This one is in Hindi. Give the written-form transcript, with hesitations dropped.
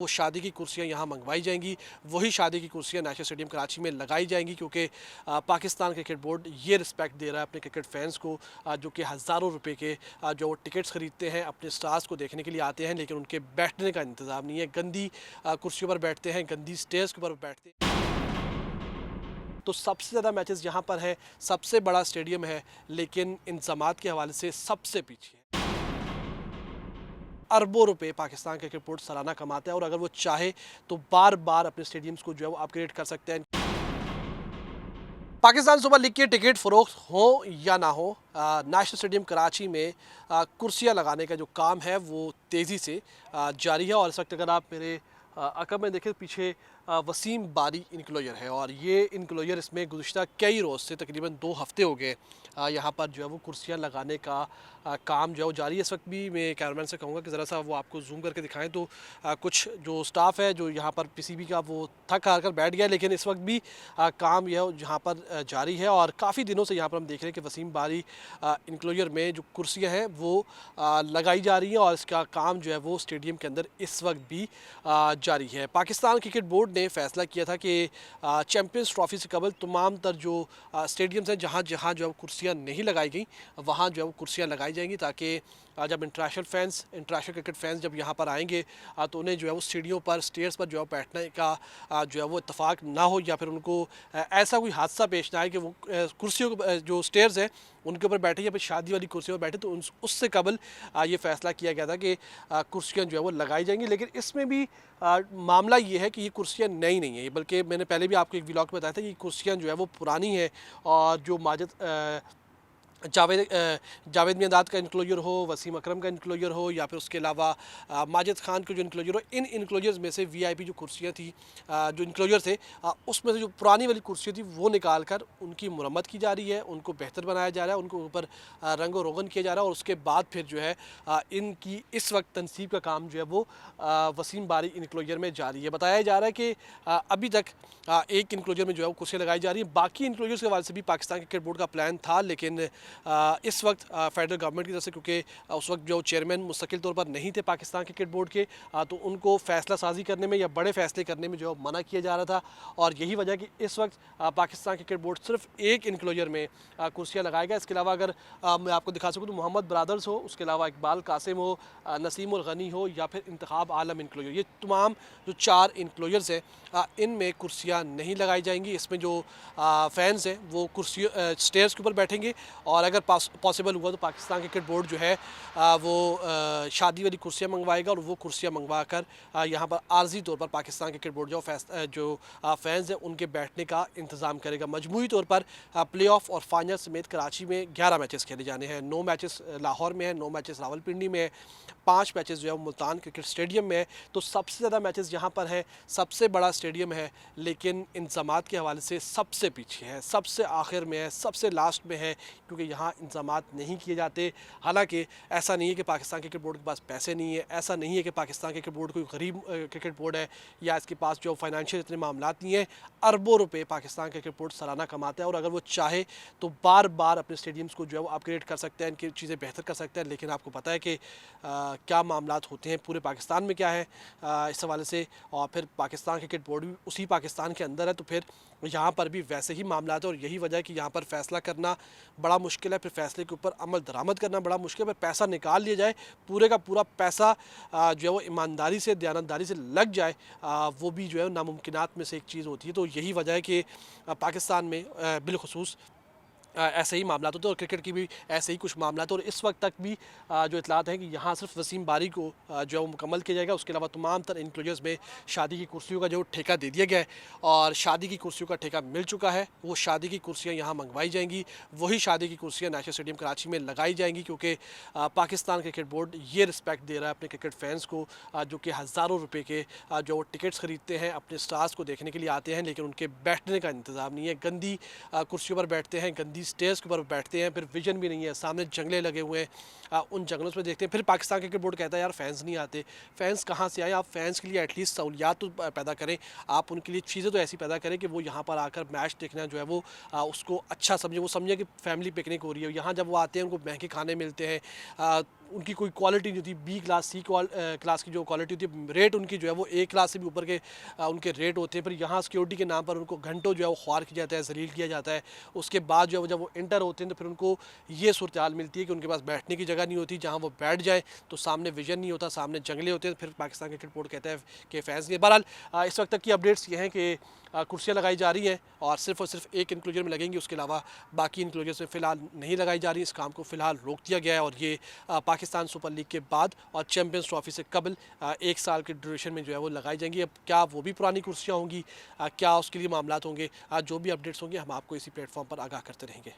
वो शादी की कुर्सियाँ यहाँ मंगवाई जाएंगी, वही शादी की कुर्सियाँ नेशनल स्टेडियम कराची में लगाई जाएंगी क्योंकि पाकिस्तान क्रिकेट बोर्ड ये रिस्पेक्ट दे रहा है अपने क्रिकेट फैंस को, जो कि हज़ारों रुपए के जो टिकट्स खरीदते हैं, अपने स्टार्स को देखने के लिए आते हैं, लेकिन उनके बैठने का इंतज़ाम नहीं है। गंदी कुर्सियों पर बैठते हैं, गंदी स्टेयर्स के ऊपर बैठते हैं। तो सबसे ज़्यादा मैचेस यहाँ पर है, सबसे बड़ा स्टेडियम है, लेकिन इंतज़ामात के हवाले से सबसे पीछे है। अरबों रुपए पाकिस्तान क्रिकेट बोर्ड सालाना कमाता है और अगर वो चाहे तो बार बार अपने स्टेडियम्स को जो है वो अपग्रेड कर सकते हैं। पाकिस्तान सुपर लीग के टिकट फ़रोख्त हो या ना हो, नेशनल स्टेडियम कराची में कुर्सियां लगाने का जो काम है वो तेज़ी से जारी है। और इस वक्त अगर आप मेरे अकब में देखें, पीछे वसीम बारी इनक्लोजर है और ये इनक्लोजर इसमें गुज़िश्ता कई रोज़ से तकरीबन 2 हफ़्ते हो गए यहाँ पर जो है वो कुर्सियाँ लगाने का काम जो है वो जारी है। इस वक्त भी मैं कैमरामैन से कहूँगा कि ज़रा सा वो आपको जूम करके दिखाएं तो कुछ जो स्टाफ है जो यहाँ पर पीसीबी का वो थक हार कर बैठ गया, लेकिन इस वक्त भी काम यह यहाँ पर जारी है। और काफ़ी दिनों से यहाँ पर हम देख रहे हैं कि वसीम बारी इनक्लोजर में जो कुर्सियाँ हैं वो लगाई जा रही हैं और इसका काम जो है वो स्टेडियम के अंदर इस वक्त भी जारी है। पाकिस्तान क्रिकेट बोर्ड ने फैसला किया था कि चैम्पियंस ट्रॉफी से कबल तमाम तर जो स्टेडियम्स हैं जहाँ जहाँ जो है कुर्सियाँ नहीं लगाई गई, वहाँ जो है वो कुर्सियाँ लगाई जाएंगी ताकि जब इंटरनेशनल क्रिकेट फैंस जब यहाँ पर आएंगे तो उन्हें जो है वो सीढ़ियों पर, स्टेयर्स पर जो है बैठने का जो है वो इत्तेफाक ना हो, या फिर उनको ऐसा कोई हादसा पेश ना आए कि वो कुर्सियों जो स्टेयर्स हैं उनके ऊपर बैठे या फिर शादी वाली कुर्सियों पर बैठे। तो उससे कबल ये फैसला किया गया था कि कुर्सियाँ जो है वो लगाई जाएंगी। लेकिन इसमें भी मामला ये है कि ये कुर्सियाँ नई नहीं है, बल्कि मैंने पहले भी आपको एक व्लॉग में बताया था कि कुर्सियाँ जो है वो पुरानी है। और जो जावेद मियांदाद का इनक्लोजर हो, वसीम अकरम का इनक्लोजर हो, या फिर उसके अलावा माजिद खान के जो इनक्लोजर हो, इन इनक्लोजर्स में से वीआईपी जो कुर्सियाँ थी, जो इनक्लोजर थे, उसमें से जो पुरानी वाली कुर्सियाँ थी वो निकाल कर उनकी मुरम्मत की जा रही है, उनको बेहतर बनाया जा रहा है, उनको ऊपर रंग व रोगन किया जा रहा है। और उसके बाद फिर जो है इनकी इस वक्त तनसीब का काम जो है वो वसीम बारी इनक्लोजर में जारी है। बताया जा रहा है कि अभी तक एक इनक्लोजर में जो है वो कुर्सियाँ लगाई जा रही हैं। बाकी इनक्लोजर्स के हवाले से भी पाकिस्तान क्रिकेट बोर्ड का प्लान था, लेकिन इस वक्त फेडरल गवर्नमेंट की तरफ से, क्योंकि उस वक्त जो चेयरमैन मुस्तकिल तौर पर नहीं थे पाकिस्तान क्रिकेट बोर्ड के, तो उनको फ़ैसला साजी करने में या बड़े फ़ैसले करने में जो है मना किया जा रहा था। और यही वजह कि इस वक्त पाकिस्तान क्रिकेट बोर्ड सिर्फ एक इनक्लोजर में कुर्सियाँ लगाएगा। इसके अलावा अगर मैं आपको दिखा सकूँ तो मोहम्मद ब्रादर्स हो, उसके अलावा इकबाल कासिम हो, नसीम उल गनी हो, या फिर इंतखाब आलम इनक्लोजर, ये तमाम जो 4 इनक्लोजर्स हैं इनमें कुर्सियाँ नहीं लगाई जाएंगी। इसमें जो फैंस हैं वो कुर्सी स्टेयर्स के ऊपर बैठेंगे। और अगर पॉसिबल हुआ तो पाकिस्तान क्रिकेट बोर्ड जो है वो शादी वाली कुर्सियाँ मंगवाएगा और वो कुर्सियाँ मंगवा कर यहाँ पर आर्जी तौर पर पाकिस्तान क्रिकेट बोर्ड जो फैंस हैं उनके बैठने का इंतज़ाम करेगा। मजमूई तौर पर प्ले ऑफ और फाइनल समेत कराची में 11 मैचेस खेले जाने हैं। 9 मैचेस लाहौर में है, 9 मैचेस रावलपिंडी में है, 5 मैचेस जो है मुल्तान क्रिकेट स्टेडियम में है। तो सबसे ज़्यादा मैचेस यहाँ पर है, सबसे बड़ा स्टेडियम है, लेकिन इंतज़ामात के हवाले से सबसे पीछे है, सबसे आखिर में है, सबसे लास्ट में है, क्योंकि यहाँ इंतज़ामात नहीं किए जाते। हालांकि ऐसा नहीं है कि पाकिस्तान क्रिकेट बोर्ड के पास पैसे नहीं है, ऐसा नहीं है कि पाकिस्तान क्रिकेट बोर्ड कोई गरीब क्रिकेट बोर्ड है या इसके पास जो फाइनेंशियल इतने मामलात नहीं है। अरबों रुपए पाकिस्तान क्रिकेट बोर्ड सालाना कमाता है और अगर वो चाहे तो बार बार अपने स्टेडियम्स को जो है वो अपग्रेड कर सकते हैं, इनकी चीज़ें बेहतर कर सकते हैं। लेकिन आपको पता है कि क्या मामलात होते हैं पूरे पाकिस्तान में, क्या है इस हवाले से। और फिर पाकिस्तान क्रिकेट बोर्ड भी उसी पाकिस्तान के अंदर है, तो फिर यहाँ पर भी वैसे ही मामलात है। और यही वजह है कि यहाँ पर फ़ैसला करना बड़ा मुश्किल है, फिर फ़ैसले के ऊपर अमल दरामद करना बड़ा मुश्किल है। फिर पैसा निकाल लिया जाए, पूरे का पूरा पैसा जो है वो ईमानदारी से, दयानतदारी से लग जाए, वो भी जो है नामुमकिनात में से एक चीज़ होती है। तो यही वजह है कि पाकिस्तान में बिलखुसूस ऐसे ही मामला होते हैं और क्रिकेट की भी ऐसे ही कुछ मामला और इस वक्त तक भी जो इतलात है कि यहाँ सिर्फ वसीम बारी को जो है वो मुकम्मल किया जाएगा। उसके अलावा तमाम तर इनक्लोजर्स में शादी की कुर्सियों का जो ठेका दे दिया गया है और शादी की कुर्सियों का ठेका मिल चुका है। वो शादी की कुर्सियाँ यहाँ मंगवाई जाएंगी, वही शादी की कुर्सियाँ नेशनल स्टेडियम कराची में लगाई जाएंगी क्योंकि पाकिस्तान क्रिकेट बोर्ड ये रिस्पेक्ट दे रहा है अपने क्रिकेट फैंस को, जो कि हज़ारों रुपये के जो टिकट्स खरीदते हैं, अपने स्टार्स को देखने के लिए आते हैं, लेकिन उनके बैठने का इंतज़ाम नहीं है। गंदी कुर्सियों पर बैठते हैं, गंदी स्टेयर्स के ऊपर बैठते हैं, फिर विजन भी नहीं है, सामने जंगले लगे हुए हैं, उन जंगलों में देखते हैं। फिर पाकिस्तान क्रिकेट बोर्ड कहता है यार फैंस नहीं आते, फैंस कहाँ से आए? आप फैंस के लिए एटलीस्ट सहूलियात तो पैदा करें, आप उनके लिए चीज़ें तो ऐसी पैदा करें कि वो यहाँ पर आकर मैच देखना जो है वो उसको अच्छा समझे, वो समझे कि फैमिली पिकनिक हो रही है। यहाँ जब वो आते हैं उनको महंगे खाने मिलते हैं, उनकी कोई क्वालिटी नहीं होती, बी क्लास सी क्लास की जो क्वालिटी होती है, रेट उनकी जो है वो ए क्लास से भी ऊपर के उनके रेट होते हैं। फिर यहाँ सिक्योरिटी के नाम पर उनको घंटों जो है वो ख्वार किया जाता है, जलील किया जाता है। उसके बाद जो है वो जब वो इंटर होते हैं तो फिर उनको ये सूरत हाल मिलती है कि उनके पास बैठने की जगह नहीं होती, जहाँ वो बैठ जाए तो सामने विजन नहीं होता, सामने जंगले होते हैं। फिर पाकिस्तान क्रिकेट बोर्ड कहता है कि फैंस के बहरहाल इस वक्त तक की अपडेट्स ये हैं कि कुर्सियाँ लगाई जा रही हैं और सिर्फ एक इंक्लोजर में लगेंगी, उसके अलावा बाकी इंक्लोजर्स में फ़िलहाल नहीं लगाई जा रही। इस काम को फ़िलहाल रोक दिया गया है और ये पाकिस्तान सुपर लीग के बाद और चैम्पियंस ट्रॉफी से कबल 1 साल के ड्यूरेशन में जो है वो लगाई जाएंगी। अब क्या वो भी पुरानी कुर्सियाँ होंगी, क्या उसके लिए मामलात होंगे, जो भी अपडेट्स होंगे हम आपको इसी प्लेटफॉर्म पर आगाह करते रहेंगे।